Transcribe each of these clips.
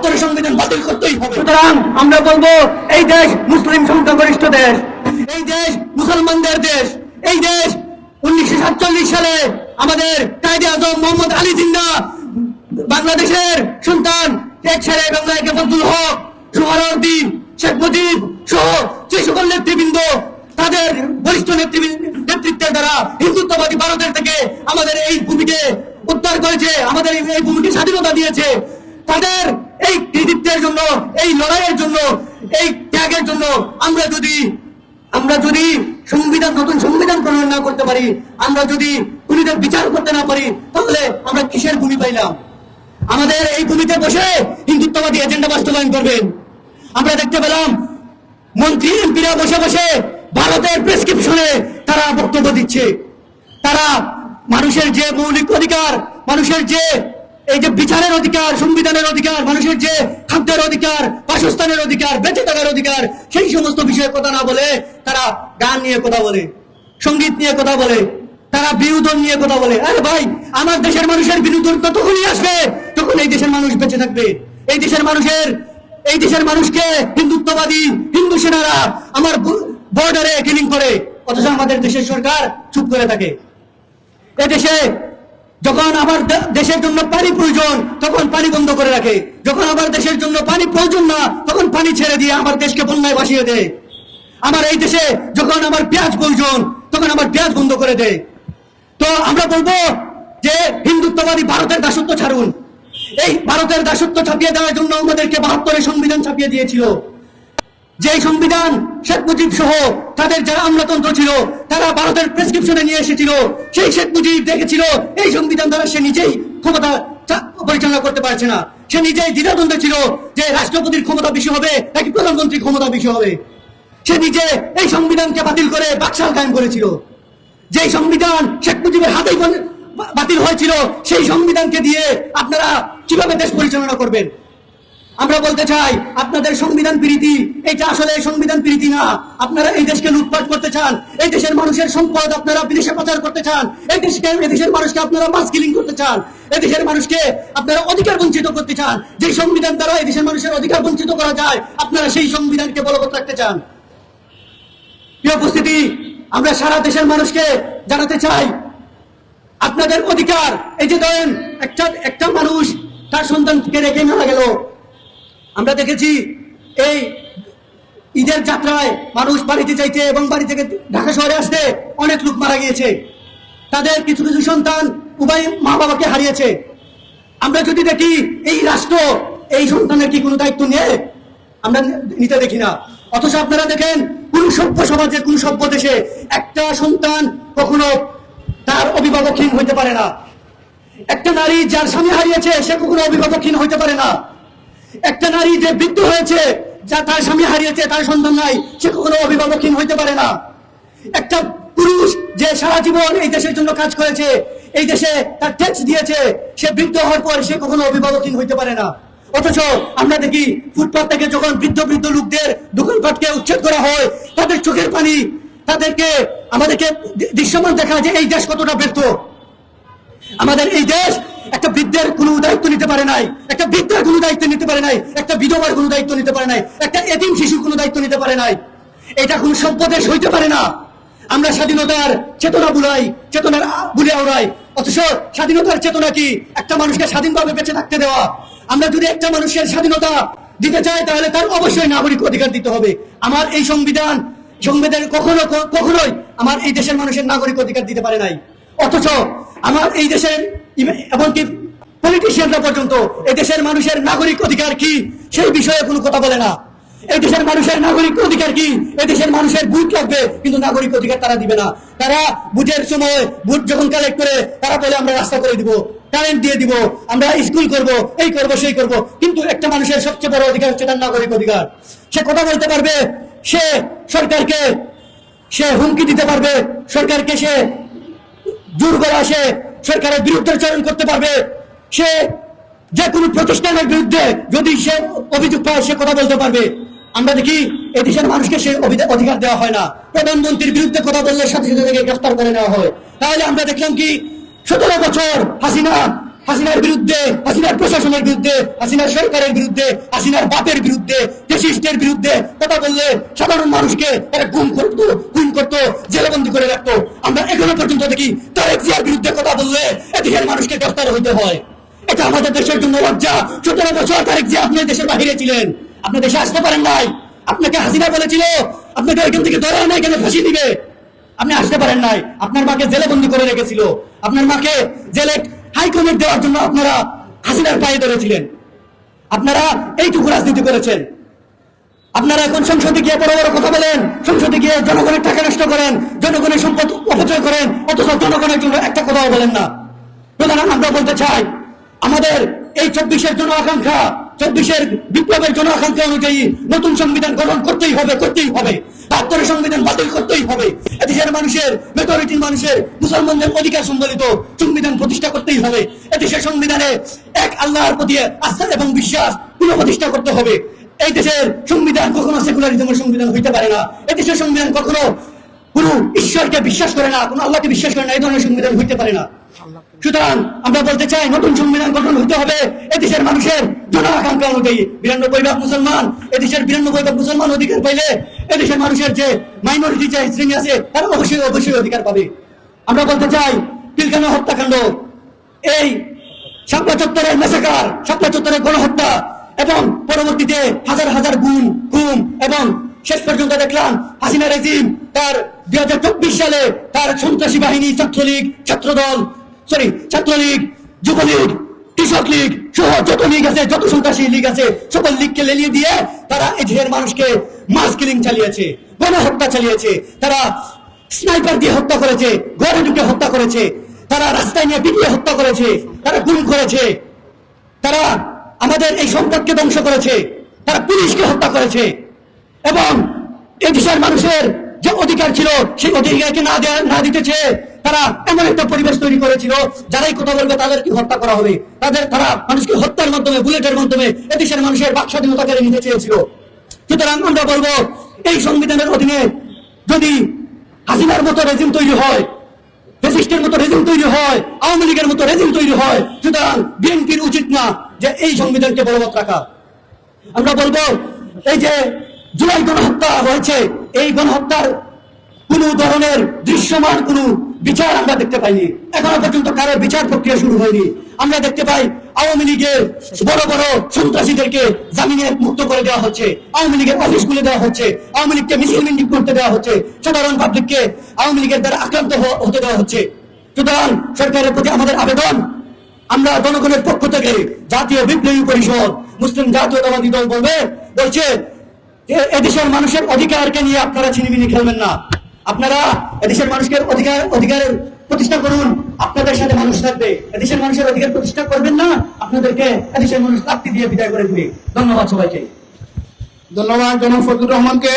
72 সংবিধান বাতিল করতেই হবে। সুতরাং আমরা বলবো এই দেশ মুসলিম সংখ্যাগরিষ্ঠ দেশ, এই দেশ মুসলমানদের দেশ। এই দেশ 1947 সালে আমাদের কায়েদে আজম মোহাম্মদ আলী জিন্নাহ বাংলাদেশের সন্তান এক সালে বাংলাকে ফজলুল হক, সোহরাওয়ার্দী, শেখ মুজিব সহ যে সকল নেতৃবৃন্দ তাদের বরিষ্ঠ নেতৃত্বের দ্বারা হিন্দুত্ববাদী ভারতের থেকে আমাদের এই ভূমিকে উদ্ধার করেছে, আমাদের এই ভূমিকে স্বাধীনতা দিয়েছে। তাদের এই কৃতিত্বের জন্য, এই লড়াইয়ের জন্য, এই ত্যাগের জন্য আমরা যদি নতুন সংবিধান প্রণয়ন না করতে পারি, আমরা যদি খুনিদের বিচার করতে না পারি, তাহলে আমরা কিসের ভূমি পাইলাম? আমাদের এই ভূমিতে বসে হিন্দুত্ববাদী এজেন্ডা বাস্তবায়ন করবেন। আমরা দেখতে পেলাম মন্ত্রী এমপিরা বসে বসে ভারতের প্রেসক্রিপশনে তারা বক্তব্য দিচ্ছে। তারা মানুষের যে মৌলিক অধিকার, মানুষের যে এই যে বিচারের অধিকার, সংবিধানের অধিকার, মানুষের যে খাদ্যের অধিকার, বাসস্থানের অধিকার, বেঁচে থাকার অধিকার, সেই সমস্ত বিষয়ে কথা না বলে তারা গান নিয়ে কথা বলে, সঙ্গীত নিয়ে কথা বলে, তারা বিনোদন নিয়ে কথা বলে। আরে ভাই, আমার দেশের মানুষের বিনোদন তখনই আসবে যখন এই দেশের মানুষ বেঁচে থাকবে। এই দেশের মানুষকে হিন্দুত্ববাদী হিন্দু সেনারা আমার বর্ডারে কিলিং করে, অথচ আমাদের দেশের সরকার চুপ করে থাকে। এদেশে যখন আমার দেশের জন্য পানি প্রয়োজন তখন পানি বন্ধ করে রাখে, যখন আমার দেশের জন্য পানি প্রয়োজন না তখন পানি ছেড়ে দিয়ে আমার দেশকে বন্যায় ভাসিয়ে দেয়। আমার এই দেশে যখন আমার পেঁয়াজ প্রয়োজন তখন আমার পেঁয়াজ বন্ধ করে দেয়। তো আমরা বলবো যে হিন্দুত্ববাদী ভারতের দাসত্ব ছাড়ুন। এই ভারতের দাসত্ব ছাপিয়ে দেওয়ার জন্য আমাদেরকে 72 সংবিধান ছাপিয়ে দিয়েছিল। যে সংবিধান শেখ মুজিব সহ তাদের যারা আমলাতন্ত্র ছিল তারা ভারতের প্রেসক্রিপশনে নিয়ে এসেছিল, সেই শেখ মুজিব দেখেছিল এই সংবিধান দ্বারা সে নিজেই ক্ষমতা পরিচালনা করতে পারছে না। সে নিজেই দ্বিধাদ্বন্দ্বে ছিল যে রাষ্ট্রপতির ক্ষমতা বেশি হবে নাকি প্রধানমন্ত্রীর ক্ষমতা বেশি হবে। সে নিজে এই সংবিধানকে বাতিল করে বাকশাল কায়েম করেছিল। যে সংবিধান শেখ মুজিবের হাতেই বাতিল হয়েছিল, সেই সংবিধানকে দিয়ে আপনারা কিভাবে দেশ পরিচালনা করবেন? আমরা বলতে চাই, আপনাদের সংবিধান প্রীতি এটা আসলে সংবিধান প্রীতি না। আপনারা এই দেশকে লুটপাট করতে চান, এই দেশের মানুষের সম্পদ আপনারা বিদেশে পাচার করতে চান, এই দেশের মানুষকে আপনারা মাস কিলিং করতে চান, এই দেশের মানুষকে আপনারা অধিকার বঞ্চিত করতে চান। যে সংবিধান দ্বারা এই দেশের মানুষের অধিকার বঞ্চিত করা যায়, আপনারা সেই সংবিধানকে বলবৎ রাখতে চান। প্রিয় উপস্থিতি, আমরা সারা দেশের মানুষকে জানাতে চাই আপনাদের অধিকার। এই যে ধরেন একটা মানুষ তার সন্তানকে রেখে মারা গেল, আমরা দেখেছি এই ঈদের যাত্রায় মানুষ বাড়িতে যাইতে এবং বাড়ি থেকে ঢাকা শহরে আসতে অনেক লোক মারা গিয়েছে। তাদের কিছু কিছু সন্তান উভয় মা বাবাকে হারিয়েছে। আমরা যদি দেখি এই রাষ্ট্র এই সন্তানের কি কোনো দায়িত্ব নিয়ে আমরা নিতে দেখি না। অথচ আপনারা দেখেন কোন সভ্য সমাজে, কোন সভ্য দেশে একটা সন্তান কখনো তার অভিভাবকহীন হইতে পারে না। একটা নারী যার স্বামী হারিয়েছে সে কখনো অভিভাবকহীন হইতে পারে না। একটা নারী যে বৃদ্ধ হয়েছে, যা তার স্বামী হারিয়েছে, তার সন্তান নাই, সে কখনো অভিভাবকহীন হইতে পারে না। একটা পুরুষ যে সারা জীবন এই দেশের জন্য কাজ করেছে, এই দেশে তার ট্যাক্স দিয়েছে, সে বৃদ্ধ হওয়ার পর সে কখনো অভিভাবকহীন হইতে পারে না। অথচ আমরা দেখি ফুটপাত থেকে যখন বৃদ্ধ বৃদ্ধ লোকদের দোকানপাটকে উচ্ছেদ করা হয়, তাদের চোখের পানি আমাদেরকে দৃশ্যমান দেখা যে এই দেশ কতটা ব্যর্থ। আমাদের এই দেশ একটা বৃদ্ধের কোনো দায়িত্ব নিতে পারে নাই, একটা বৃদ্ধের কোনো দায়িত্ব নিতে পারে নাই, একটা বিধবার কোনো দায়িত্ব নিতে পারে নাই, একটা এতিম শিশুর কোনো দায়িত্ব নিতে পারে নাই। এটা কোনো সভ্য দেশ হইতে পারে না। আমরা স্বাধীনতার চেতনা বুলে আওড়াই, অথচ স্বাধীনতার চেতনা কি? একটা মানুষকে স্বাধীনভাবে বেঁচে থাকতে দেওয়া। আমরা যদি একটা মানুষের স্বাধীনতা দিতে চাই তাহলে তার অবশ্যই নাগরিক অধিকার দিতে হবে। আমার এই সংবিধান কখনোই আমার এই দেশের মানুষের নাগরিক অধিকার দিতে পারে নাই। অথচ আমার এই দেশের এমনকি পলিটিশিয়ানরা পর্যন্ত এই দেশের মানুষের নাগরিক অধিকার কি সেই বিষয়ে কোনো কথা বলে না। এই দেশের মানুষের নাগরিক অধিকার কি? এই দেশের মানুষের ভোট লাগবে, কিন্তু নাগরিক অধিকার তারা দিবে না। তারা ভোটের সময় ভোট যখন কালেক্ট করে তারা বলে আমরা রাস্তা করে দিব, কারেন্ট দিয়ে দিব, আমরা স্কুল করব, এই করব, সেই করব। কিন্তু একটা মানুষের সবচেয়ে বড় অধিকার হচ্ছে তার নাগরিক অধিকার। সে কথা বলতে পারবে, সে সরকারকে হুমকি দিতে পারবে, সরকারকে সে জোর করে সে সরকারের বিরুদ্ধাচরণ করতে পারবে, সে যে কোনো প্রতিষ্ঠানের বিরুদ্ধে যদি সে অভিযোগ পায় সে কথা বলতে পারবে। আমরা দেখি এদেশের মানুষকে সে অধিকার দেওয়া হয় না। প্রধানমন্ত্রীর বিরুদ্ধে কথা বললে সাথে সাথে গ্রেফতার করে নেওয়া হয়। তাহলে আমরা দেখলাম কি 17 বছর হাসিনা হাসিনার বিরুদ্ধে, হাসিনার প্রশাসনের বিরুদ্ধে, হাসিনার সরকারের বিরুদ্ধে, হাসিনার বাপের বিরুদ্ধে, দেশিস্টের বিরুদ্ধে কথা বললে সাধারণ মানুষকে তারা গুম করতো, জেলবন্দি করে রাখতো। আমরা এখনো পর্যন্ত দেখি তারেক জিয়ার বিরুদ্ধে কথা বললে এদেশের মানুষকে গ্রেফতার হইতে হয়। এটা আমাদের দেশের জন্য লজ্জা। 17 বছর তারেক জিয়া আপনি দেশের বাহিরে ছিলেন, আপনি দেশে আসতে পারেন নাই। আপনাকে হাসিনা বলেছিল আপনাকে ওইখান থেকে ধরে নাই কেন ফাঁসি দিবে, আপনি আসতে পারেন নাই। আপনার মাকে জেলে বন্দি করে রেখেছিল, আপনার মাকে জেলে হাইকোর্ট দেওয়ার জন্য আপনারা হাসিনার পায়ে ধরেছিলেন। আপনারা এইটুকু রাজনীতি করেছেন। আপনারা এখন সংসদে গিয়ে বড় বড় কথা বলেন, সংসদে গিয়ে জনগণের টাকা নষ্ট করেন, জনগণের সম্পদ অপচয় করেন, অথচ জনগণের জন্য একটা কথাও বলেন না। সুতরাং আমরা বলতে চাই, আমাদের এই 24-এর জন্য আকাঙ্ক্ষা, 24-এর বিপ্লবের জন্য আকাঙ্ক্ষা অনুযায়ী নতুন সংবিধান গঠন করতেই হবে। 72 সংবিধান বাতিল করতেই হবে। এদেশের মানুষের, মেজরিটির মানুষের, মুসলমানদের অধিকার সম্বলিত সংবিধান প্রতিষ্ঠা করতেই হবে। এদেশের সংবিধানে এক আল্লাহর প্রতি আস্থা এবং বিশ্বাস পুনঃপ্রতিষ্ঠা করতে হবে। এই দেশের সংবিধান কখনো সেকুলারিজমের সংবিধান হইতে পারে না। এই দেশের সংবিধান কখনো কোন ঈশ্বরকে বিশ্বাস করে না, কোন আল্লাহকে বিশ্বাস করে না, এই ধরনের সংবিধান হইতে পারে না। সুতরাং আমরা বলতে চাই, নতুন সংবিধান গঠন হতে হবে এদেশের মানুষের জন আকাঙ্ক্ষা অনুযায়ী। 92% মুসলমান, এদেশের 92% মুসলমান অধিকার পাইলে এদেশের মানুষের যে মাইনরিটি যে শ্রেণী আছে তারা অবশ্যই অধিকার পাবে। আমরা বলতে চাই, পিলখানা হত্যাকাণ্ড, এই শাপলা চত্বরের মেসাকার, শাপলা চত্বরের গণহত্যা এবং পরবর্তীতে হাজার হাজার গুম এবং শেষ পর্যন্ত দেখলাম হাসিনা রেজিম তার 2024 সালে তার সন্ত্রাসী বাহিনী, ছাত্রলীগ, যুবলীগ, কৃষক লীগ সহ যত লীগ আছে, যত সন্ত্রাসী লীগ আছে, সকল লীগকে লেলিয়ে দিয়ে তারা এদেশের মানুষকে মাস কিলিং চালিয়েছে, গণহত্যা চালিয়েছে। তারা স্নাইপার দিয়ে হত্যা করেছে, ঘরে ঢুকে হত্যা করেছে, তারা রাস্তায় নিয়ে পিটিয়ে হত্যা করেছে, তারা গুম করেছে, তারা আমাদের এই সম্পদকে ধ্বংস করেছে, তারা পুলিশকে হত্যা করেছে এবং এই দেশের মানুষের যে অধিকার ছিল সেই অধিকারকে না দিতেছে। তারা এমন একটা পরিবেশ তৈরি করেছিল, যারাই কথা বলবে তাদেরকে হত্যা করা হবে। তারা মানুষকে হত্যার মাধ্যমে, বুলেটের মাধ্যমে এদেশের মানুষের বাক স্বাধীনতা কেড়ে নিতে চেয়েছিল। সুতরাং আমরা বলবো, এই সংবিধানের অধীনে যদি হাসিনার মতো রেজিম তৈরি হয়, ফ্যাসিস্টের মতো রেজিম তৈরি হয়, আওয়ামী লীগের মতো রেজিম তৈরি হয়, সুতরাং বিএনপির উচিত না যে এই সংবিধানকে বলবৎ রাখা। আমরা বলবো, এই যে জুলাই গণহত্যা হয়েছে, এই গণহত্যার কোন ধরনের দৃশ্যমান কোন বিচার আমরা দেখতে পাইনি। এখনো পর্যন্ত কারো বিচার প্রক্রিয়া শুরু হয়নি। আমরা দেখতে পাই আওয়ামী লীগের বড় বড় সন্ত্রাসীদেরকে জামিনে মুক্ত করে দেওয়া হচ্ছে, আওয়ামী লীগের অফিস খুলে দেওয়া হচ্ছে, আওয়ামী লীগকে মিছিল মিটিং করতে দেওয়া হচ্ছে, সাধারণ পাবলিককে আওয়ামী লীগের দ্বারা আক্রান্ত হতে দেওয়া হচ্ছে। সুতরাং সরকারের প্রতি আমাদের আবেদন, আমরা জনগণের পক্ষ থেকে জাতীয় বিপ্লবী পরিষদ, মুসলিম জাতীয়তাবাদী দল বলছে যে এদেশের মানুষের অধিকারকে নিয়ে আপনারা ছিনিমিনি খেলবেন না। আপনারা এদেশের মানুষের অধিকারের প্রতিষ্ঠা করুন, আপনাদের সাথে মানুষ থাকবে। এদেশের মানুষের অধিকার প্রতিষ্ঠা করবেন না, আপনাদেরকে এদেশের মানুষ লাথি দিয়ে বিদায় করে দিবে। ধন্যবাদ সবাইকে। ধন্যবাদ জনাব ফজলুর রহমানকে।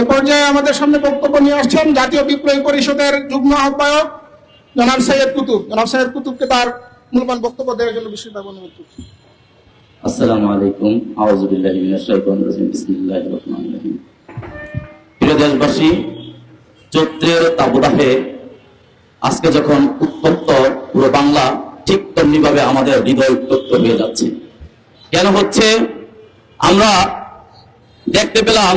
এ পর্যায়ে আমাদের সামনে বক্তব্য নিয়ে আসছেন জাতীয় বিপ্লবী পরিষদের যুগ্ম আহ্বায়ক জনাব সৈয়দ কুতুব। জনাব সৈয়দ কুতুবকে তার মূল্যবান বক্তব্য দেওয়ার জন্য বিশেষভাবে অনুরোধ করছি। আসসালামু আলাইকুম, আউযু বিল্লাহি মিনাশ শাইতানির রাজিম, বিসমিল্লাহির রহমানির রহিম। প্রিয় দেশবাসী, চৈত্রের তাবদাহে আজকে যখন উত্তপ্ত পুরো বাংলা, ঠিক তেমনি ভাবে আমাদের হৃদয় উত্তপ্ত হয়ে যাচ্ছে। কেন হচ্ছে? আমরা দেখতে পেলাম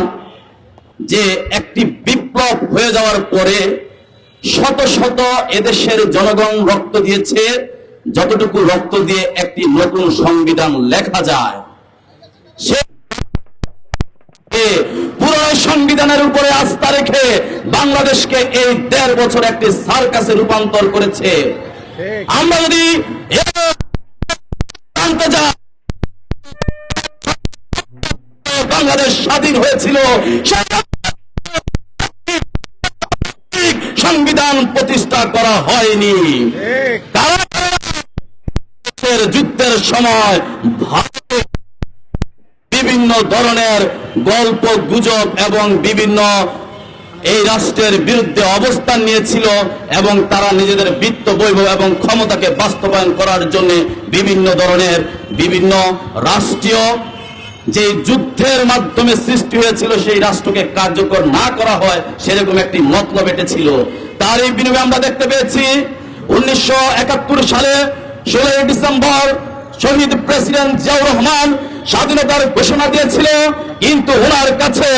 যে একটি বিপ্লব হয়ে যাওয়ার পরে শত শত এদেশের জনগণ রক্ত দিয়েছে, যতটুকু রক্ত দিয়ে একটি নতুন সংবিধান লেখা যায়, সে পুরো সংবিধানের উপরে আস্থা রেখে বাংলাদেশকে এই 1.5 বছর একটি সার্কাসে রূপান্তর করেছে। আমরা যদি জানতে যাই বাংলাদেশ স্বাধীন হয়েছিল, সংবিধান প্রতিষ্ঠা করা হয়নি। যুদ্ধের সময় ভারতে বিভিন্ন ধরনের গল্প গুজব এবং বিভিন্ন এই রাষ্ট্রের বিরুদ্ধে অবস্থান নিয়েছিল এবং তারা নিজেদের বিত্ত বৈভব এবং ক্ষমতাকে বাস্তবায়ন করার জন্য বিভিন্ন ধরনের বিভিন্ন রাষ্ট্রীয় যে যুদ্ধের মাধ্যমে সৃষ্টি হয়েছিল সেই রাষ্ট্রকে কার্যকর না করা হয় সেরকম একটি মতলব এটেছিল। তার এই বিনিময়ে আমরা দেখতে পেয়েছি 1971 সালে 16 ডিসেম্বর শহীদ প্রেসিডেন্ট জিয়াউর রহমান স্বাধীনতার ঘোষণা দিয়েছিল, কিন্তু ওনার কাছে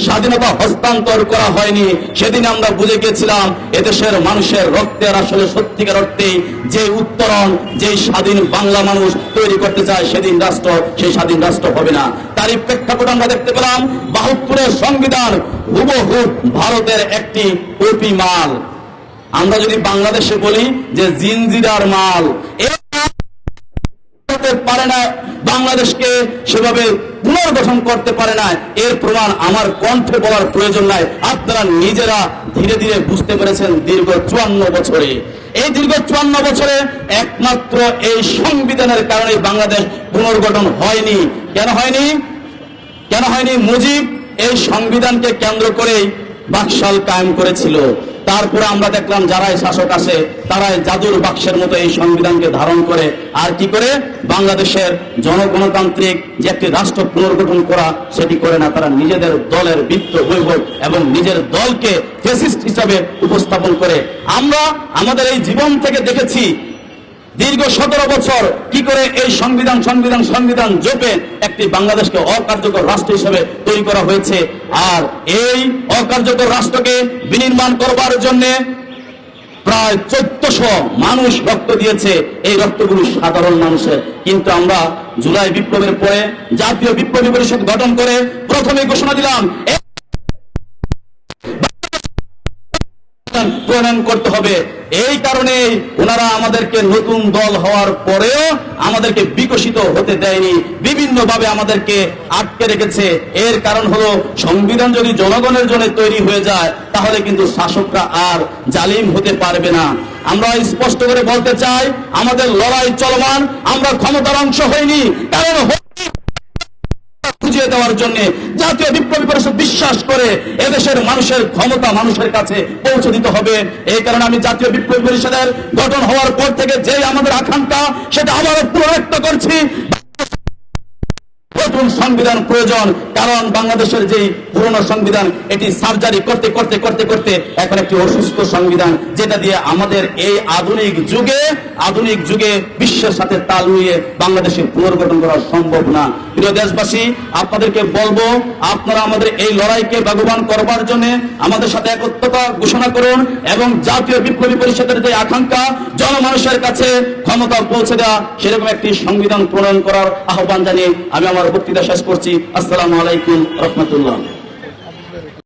স্বাধীনতা হস্তান্তর করা হয়নি। সেদিন আমরা বুঝে গিয়েছিলাম এদেশের মানুষের রক্তের আসলে সত্যিকার অর্থে যে উত্তরণ, যে স্বাধীন বাংলা মানুষ তৈরি করতে চায় সেদিন রাষ্ট্র, সেই স্বাধীন রাষ্ট্র হবে না। তারই প্রেক্ষাপট আমরা দেখতে পেলাম 72-এর সংবিধান হুবহু ভারতের একটি কপি মাল। আমরা যদি বাংলাদেশে বলি যে জিনজিরার মাল, পারে না, বাংলাদেশকে সেভাবে পুনর্গঠন করতে পারে না, এর প্রমাণ আমার কণ্ঠে বলার প্রয়োজন নাই। আপনারা নিজেরা ধীরে ধীরে বুঝতে পেরেছেন দীর্ঘ 54 বছরে। এই দীর্ঘ 54 বছরে একমাত্র এই সংবিধানের কারণে বাংলাদেশ পুনর্গঠন হয়নি। কেন হয়নি? কেন হয়নি? মুজিব এই সংবিধানকে কেন্দ্র করেই বাকশাল কায়েম করেছিল। তারপরে আমরা দেখলাম যারাই শাসক আসে তারাই জাদুর বাক্সের মতো এই সংবিধানকে ধারণ করে আর কি করে বাংলাদেশের জনগণতান্ত্রিক যে একটি রাষ্ট্র পুনর্গঠন করা সেটি করে না। তারা নিজেদের দলের বিত্ত বৈভব এবং নিজের দলকে ফ্যাসিস্ট হিসাবে উপস্থাপন করে। আমরা আমাদের এই জীবন থেকে দেখেছি দীর্ঘ 17 বছর কি করে এই সংবিধান জোপে একটি বাংলাদেশকে অকার্যকর রাষ্ট্র হিসেবে তৈরি করা হয়েছে। আর এই অকার্যকর রাষ্ট্রকে বিনির্মাণ করবার জন্য প্রায় 1400 মানুষ রক্ত দিয়েছে। এই রক্তগুলো সাধারণ মানুষের। কিন্তু আমরা জুলাই বিপ্লবের পরে জাতীয় বিপ্লবী পরিষদ গঠন করে প্রথমে ঘোষণা দিলাম প্রণয়ন করতে হবে। এই কারণে ওনারা আমাদেরকে নতুন দল হওয়ার পরেও আমাদেরকে বিকশিত হতে দেয়নি, বিভিন্ন ভাবে আমাদেরকে আটকে রেখেছে। এর কারণ হলো সংবিধান যদি জনগণের জন্য তৈরি হয়ে যায় তাহলে কিন্তু শাসকরা আর জালিম হতে পারবে না। আমরা স্পষ্ট করে বলতে চাই আমাদের লড়াই চলমান, আমরা ক্ষমতার অংশ হইনি। কারণ বুঝিয়ে দেওয়ার জন্য জাতীয় বিপ্লবী পরিষদ বিশ্বাস করে এদেশের মানুষের ক্ষমতা মানুষের কাছে পৌঁছে দিতে হবে। এই কারণে আমি জাতীয় বিপ্লবী পরিষদের গঠন হওয়ার পর থেকে যে আমাদের আকাঙ্ক্ষা সেটা আবারও পুনরুক্ত করছি, নতুন সংবিধান প্রয়োজন। কারণ বাংলাদেশের যে পুরনো সংবিধান এটি সার্জারি করতে করতে করতে করতে এখন একটি অসুস্থ সংবিধান, যেটা দিয়ে আমাদের এই আধুনিক যুগে বিশ্বের সাথে তাল মিলিয়ে বাংলাদেশের পুনর্গঠন করা সম্ভব না। প্রিয় দেশবাসী, আপনাদেরকে বলবো আপনারা আমাদের এই লড়াইকে বেগবান করবার জন্য আমাদের সাথে একত্রতা ঘোষণা করুন এবং জাতীয় বিপ্লবী পরিষদের যে আকাঙ্ক্ষা জনমানুষের কাছে ক্ষমতা পৌঁছে দেওয়া সেরকম একটি সংবিধান প্রণয়ন করার আহ্বান জানিয়ে আমি আমার বক্তৃতা শেষ করছি। আসসালামু আলাইকুম রহমতুল্লাহ।